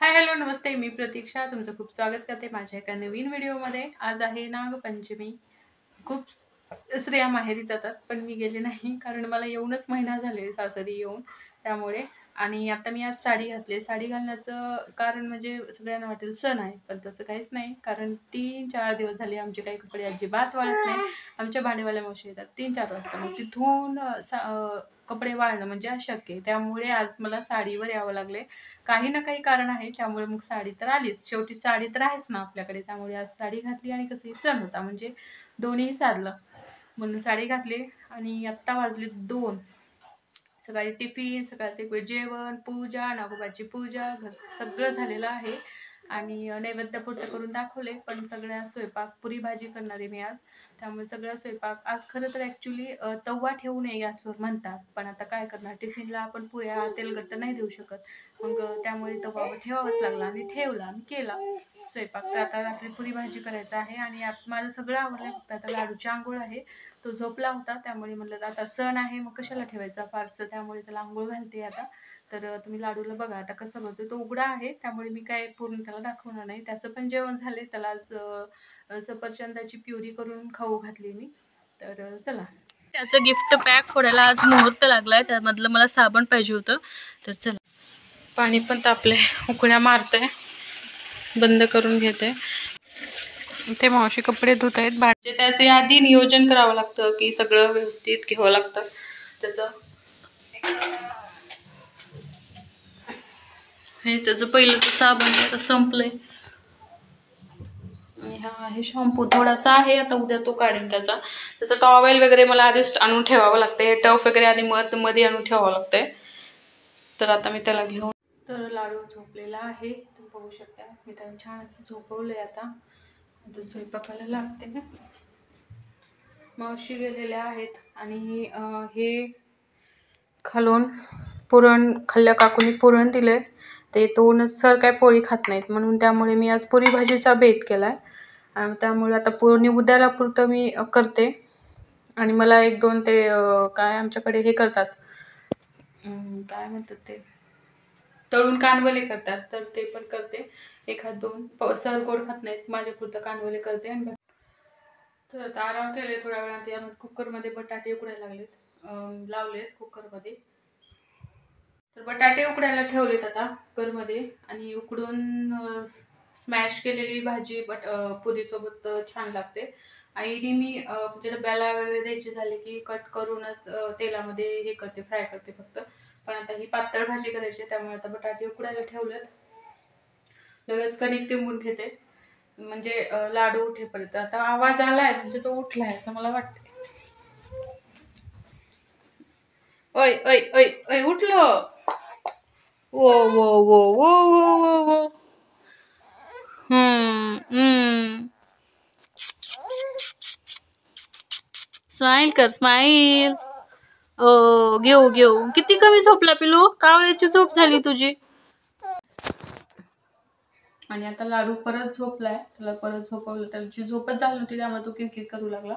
Hi hello नमस्ते, मी प्रतीक्षा तुमचं खूप स्वागत करते माझ्या एका नवीन व्हिडिओमध्ये. आज आहे नागपंचमी. खूप स्त्रिया माहेरी जातात पण मी गेले नाही, कारण मला येऊनच महिना झाले सासरी येऊन. त्यामुळे आणि आता मी आज साडी घातली. साडी घालण्याचं कारण म्हणजे सगळ्यांना वाटेल सण आहे, पण तसं काहीच नाही. कारण 3-4 दिवस झाले आमचे काही कपडे अजिबात वाळत नाही. आमच्या भांडेवाल्या मावशी येतात 3-4 वाजता, मग तिथून कपडे वाळणं म्हणजे अशक्य आहे. त्यामुळे आज मला साडीवर यावं लागले. काही ना काही कारण आहे, त्यामुळे मग साडी तर आलीच. शेवटी साडी तर आहेच ना आपल्याकडे. त्यामुळे आज साडी घातली आणि कसंही सण होता म्हणजे दोन्ही साधलं म्हणून साडी घातली. आणि आत्ता वाजले 2. सकाळी टिफिन, सकाळचे जेवण, पूजा, नागोबाची पूजा, सगळं झालेलं आहे. आणि नैवेद्य पुढचं करून दाखवले, पण सगळ्या स्वयंपाक पुरी भाजी करणार आहे मी आज. त्यामुळे सगळा स्वयंपाक आज खरं तर ॲक्च्युली तवा ठेवू नये गॅसवर म्हणतात, पण आता काय करणार, टिफिनला आपण पुऱ्या तेलकट नाही देऊ शकत. मग त्यामुळे तवावर ठेवावाच लागला आणि ठेवला आणि केला स्वयंपाक. तर आता रात्री पुरी भाजी करायचं आहे आणि आता माझं सगळं आवडलं. फक्त आता लाडूची आंघोळ आहे, तो झोपला होता. त्यामुळे म्हणलं आता सण आहे मग कशाला ठेवायचा फारसं, त्यामुळे त्याला आंघोळ घालते आता. तर तुम्ही लाडूला बघा आता कसं बनतो. तो उघडा आहे त्यामुळे मी काय पूर्ण त्याला दाखवणार नाही. त्याचं पण जेवण झाले. त्याला आज सफरचंदाची प्युरी करून खाऊ घातली मी. तर चला, त्याचं गिफ्ट पॅक फोडायला आज मुहूर्त लागलाय. त्यामधलं मला साबण पाहिजे होतं. तर चला, पाणी पण तापले, उकळ्या मारते, बंद करून घेते. ते मावशी कपडे धुत आहेत. भांडे त्याचे आधी नियोजन करावं लागतं की सगळं व्यवस्थित घ्यावं लागतं त्याचं. हे त्याचं पहिलंच साबण आता संपलंय. हा आहे शॅम्पू थोडासा आहे, आता उद्या तो काढेन. त्याचं टॉवेल वगैरे मला आधीच आणून ठेवावं लागतंय. टफ वगैरे आधी मध्ये आणून ठेवावं लागतंय. तर आता मी त्याला घेऊन. तर लाडू झोपलेला आहे, तुम्ही बघू शकता. मी त्याला छान असं झोपवलंय. आता स्वयंपाकाला लागते. मावशी गेलेल्या आहेत आणि हे खालून पुरण खाल्ल्या काकूनी पुरण दिलंय. ते तो सर काय पोळी खात नाहीत म्हणून, त्यामुळे मी आज पुरी भाजीचा बेत केलाय. त्यामुळे आता पुरणी उद्याला पुरतं मी करते. आणि मला 1-2 ते काय आमच्याकडे हे करतात, काय म्हणतात ते, तळून कानवले करतात, तर ते पण करते. 1-2 सर गोड खात नाहीत, माझ्या पुरतं कानवले करते. आणि तर आता आराम केले थोड्या वेळात. यामध्ये कुकरमध्ये बटाटे उकडायला लावलेत कुकरमध्ये. तर बटाटे उकडायला ठेवलेत आता कुकरमध्ये. आणि उकडून स्मॅश केलेली भाजी पुरीसोबत छान लागते. आणि मी म्हणजे डब्याला वगैरे द्यायचे झाले की कट करूनच तेलामध्ये हे करते, फ्राय करते फक्त. पण आता ही पातळ भाजी करायची, त्यामुळे आता बटाटे उकडायला ठेवलेत. लगेच कणिक टिंबून घेते म्हणजे लाडू उठेपर्यंत. आता आवाज आलाय म्हणजे तो उठलाय असं मला वाटतं. ओय ओय ओय ओय, उठलो. वो वो वो वो वो वो वो. स्माइल कर, स्माइल. ओ घेऊ घेऊ. किती कमी झोपला पिलू, कावळ्याची झोप झाली तुझी. आणि आता लाडू परत झोपलाय. त्याला परत झोपवलं, त्याची झोपच झाली होती त्यामुळे तो किरकिर करू लागला.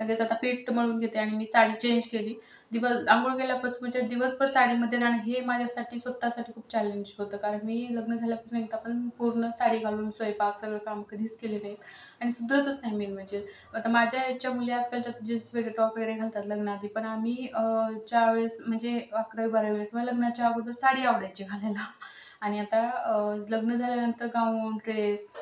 लगेच आता पीठ मळून घेते. आणि मी साडी चेंज केली. आंघोळ गेल्यापासून म्हणजे दिवसभर साडीमध्ये राहणं हे माझ्यासाठी स्वतःसाठी खूप चॅलेंज होतं. कारण मी लग्न झाल्यापासून एकदा पण पूर्ण साडी घालून स्वयंपाक सगळं काम कधीच केले नाहीत आणि सुधरतच नाही मेन म्हणजे. आता माझ्या याच्या मुली आजकालच्या जीन्स वगैरे टॉप वगैरे घालतात लग्नाआधी, पण आम्ही ज्यावेळेस म्हणजे 11वी-12वी किंवा लग्नाच्या अगोदर साडी आवडायची घालायला. आणि आता लग्न झाल्यानंतर गाऊन ड्रेस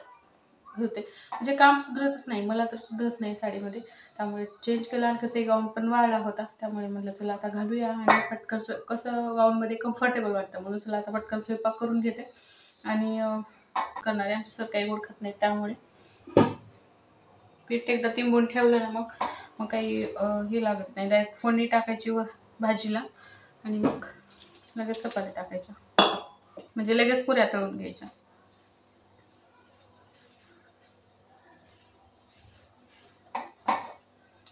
होते, म्हणजे काम सुधरतच नाही. मला तर सुधरत नाही साडीमध्ये. त्यामुळे चेंज केला. आणि कसं गाऊन पण वाळला होता, त्यामुळे म्हटलं चला आता घालूया. आणि पटकन कसं गाऊनमध्ये कम्फर्टेबल वाटतं, म्हणून चला आता पटकन स्वयंपाक करून घेते. आणि करणार आहे. आमचं काही गोड खात नाही, त्यामुळे पीठ एकदा तिंबून ठेवलं ना मग काही हे लागत नाही. डायरेक्ट फोडणी टाकायची भाजीला आणि मग लगेच चपाती टाकायच्या, म्हणजे लगेच पुऱ्या तळून घ्यायच्या.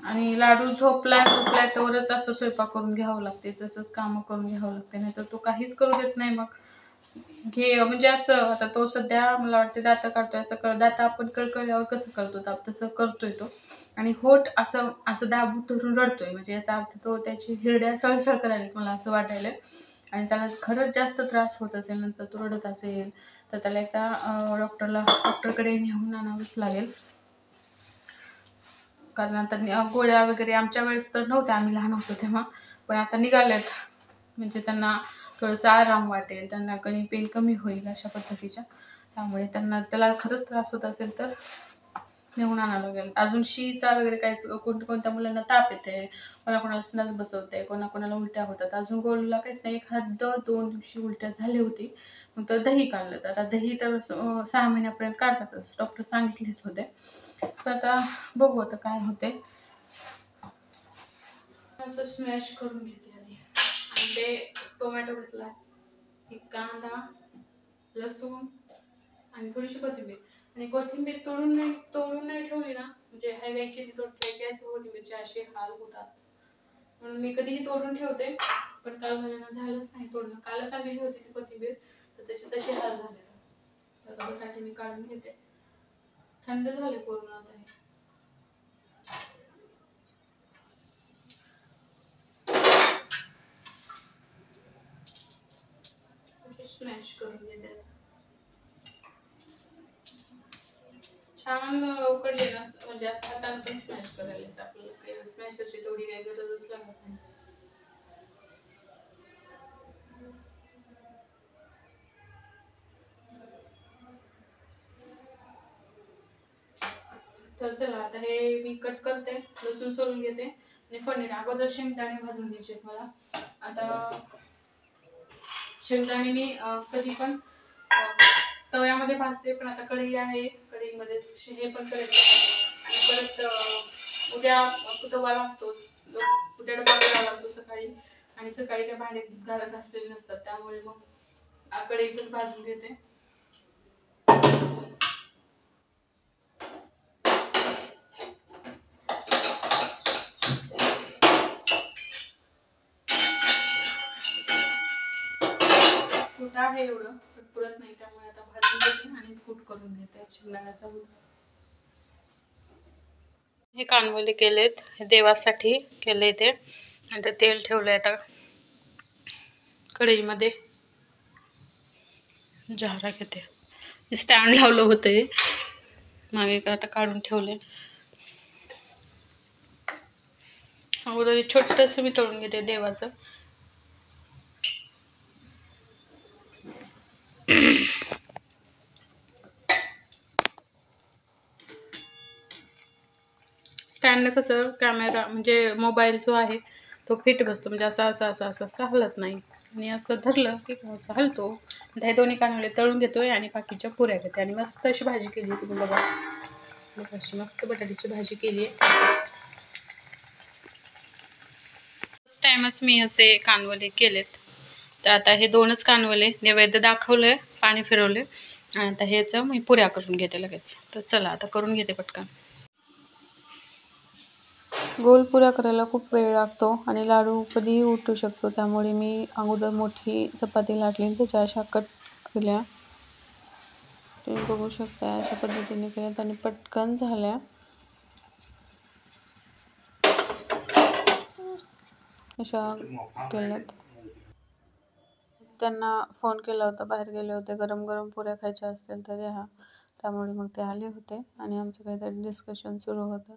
आणि लाडू झोपलाय तरच असं स्वयंपाक करून घ्यावं लागते, तसंच कामं करून घ्यावं लागते, नाही तर तो काहीच करू देत नाही. मग म्हणजे असं आता तो सध्या मला वाटते दात काढतोय. असं दात आपण कळकळल्यावर कसं करतो तसं करतोय तो. आणि होठ असं असं दाबून धरून रडतोय, म्हणजे याचा अर्थ तो त्याची हिरड्या सळसळ करायला मला असं वाटायला. आणि त्याला खरंच जास्त त्रास होत असेल, नंतर तो रडत असेल, तर त्याला एकदा डॉक्टरकडे नेऊन आणावंच लागेल. कारण आता गोळ्या वगैरे आमच्या वेळेस तर नव्हत्या, आम्ही लहान होतो तेव्हा, पण आता निघाल्यात. म्हणजे त्यांना थोडंसं आराम वाटेल, त्यांना कणी पेन कमी होईल अशा पद्धतीच्या. त्यामुळे त्याला खरंच त्रास होत असेल तर नेऊन आणावं लागेल. अजून शीचा वगैरे काय कोणत्या मुलांना ताप येते, कोणाकोणाला स्नस बसवते, कोणाकोणाला उलट्या होतात. अजून गोलूला काहीच नाही, 1-2 दिवशी उलट्या झाली होती. मग तर दही काढलं. आता दही तर 6 महिन्यापर्यंत काढतातच, डॉक्टर सांगितलेच होते. तर आता बघू आता काय होते. असं स्मॅश करून घेते आधी. आणि ते टोमॅटो घेतला, कांदा, लसूण आणि थोडीशी कोथिंबीर. आणि कोथिंबीर तोडून नाही ठेवली ना, म्हणजे हाय गाय केली तोडली कोथिंबीरचे असे हाल होतात. म्हणून मी कधीही तोडून ठेवते, पण काल माझ्यानं झालंच नाही तोडणं. कालच आणलेली होती ती कोथिंबीर, तर त्याचे तसे हाल झाले. तर बटाटे मी काढून घेते. थंड झाले पूर्ण आता हे. स्मॅश करून घेते. छान उकडले ना, म्हणजे असं हाताने पण स्मॅश करायला येतं आपल्याला. काही स्मॅशरची तेवढी काही गरजच लागत नाही. तर चला आता हे मी कट करते, लसूण सोलून घेते आणि पनीर. अगोदर शेंगदाणे भाजून घ्यायचे मला. आता शेंगदाणे मी कधी पण तव्यामध्ये भाजते, पण आता कढई आहे, कढईमध्ये हे पण करायचं. आणि परत उद्या डबा लागतोच, उद्या डबा करावा लागतो सकाळी. आणि सकाळी काय भांडे घासलेले नसतात, त्यामुळे मग कढईतच भाजून घेते. कूट आहे एवढं, पण पुरत नाही, त्यामुळे आता भाजून घेते आणि कूट करून घेते शेंगदाण्याचा. हे कानवले केलेत, हे देवासाठी केले ते. आणि तेल ठेवलंय आता कढईमध्ये. झारा घेते, स्टँड लावलं होतं मागे, आता काढून ठेवले. अगोदर छोटंसं मी तळून घेते देवाचं. स्टँडनं कसं कॅमेरा म्हणजे मोबाईल जो आहे तो फिट बसतो, म्हणजे असं हलत नाही. आणि असं धरलं की असं हलतो. हे दोन्ही कानवले तळून घेतोय आणि बाकीच्या पुऱ्या घेते. आणि मस्त अशी भाजी केली आहे, तुम्ही बघा अशी मस्त बटाट्याची भाजी केली आहे. फर्स्ट टाइमच मी असे कानवले केलेत. तर आता हे 2च कानवले नैवेद्य दाखवलंय, पाणी फिरवले, आणि आता हेच मी पुऱ्या करून घेते लगेच. तर चला आता करून घेते पटकन. गोल पुऱ्या करायला खूप वेळ लागतो आणि लाडू कधीही उठू शकतो, त्यामुळे मी अगोदर मोठी चपाती लाटली, त्याच्या अशा कट केल्या. तुम्ही बघू शकता अशा पद्धतीने केल्यात आणि पटकन झाल्या. अशा केल्यात. त्यांना फोन केला होता, बाहेर गेले होते, गरम गरम पुऱ्या खायच्या असतील तर द्या. त्यामुळे मग ते आले होते आणि आमचं काहीतरी डिस्कशन सुरू होतं.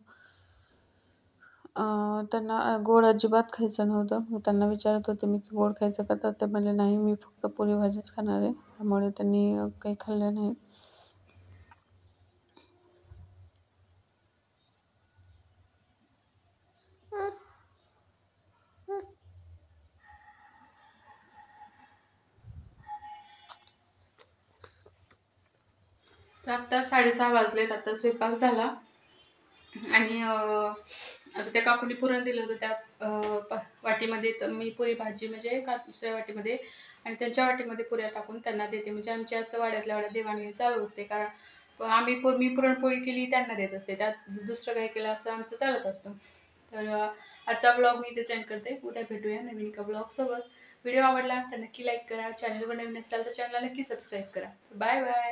त्यांना गोड अजिबात खायचं नव्हतं. मग त्यांना विचारत होते मी की गोड खायचं का, तर ते म्हणले नाही, मी फक्त पुरी भाजीच खाणार आहे. त्यामुळे त्यांनी काही खाल्लं नाही. आता 6:30 वाजलेत. आता स्वयंपाक झाला आणि आता त्या काकूनी पुरण दिलं होतं त्या वाटीमध्ये. तर मी पुरी भाजी म्हणजे दुसऱ्या वाटीमध्ये आणि त्यांच्या वाटीमध्ये पुऱ्या टाकून त्यांना देते. म्हणजे आमच्या असं वाड्यातल्या वाड्यात देवाणघेवाण चालू असते. कारण मी पुरणपोळी केली त्यांना देत असते, त्यात दुसरं काही केलं असं आमचं चालत असतं. तर आजचा ब्लॉग मी इथे सेंड करते. उद्या भेटूया नवीन एका ब्लॉगसोबत. व्हिडिओ आवडला तर नक्की लाईक करा. चॅनलवर नवीन असाल तर चॅनलला नक्की सबस्क्राईब करा. Bye bye.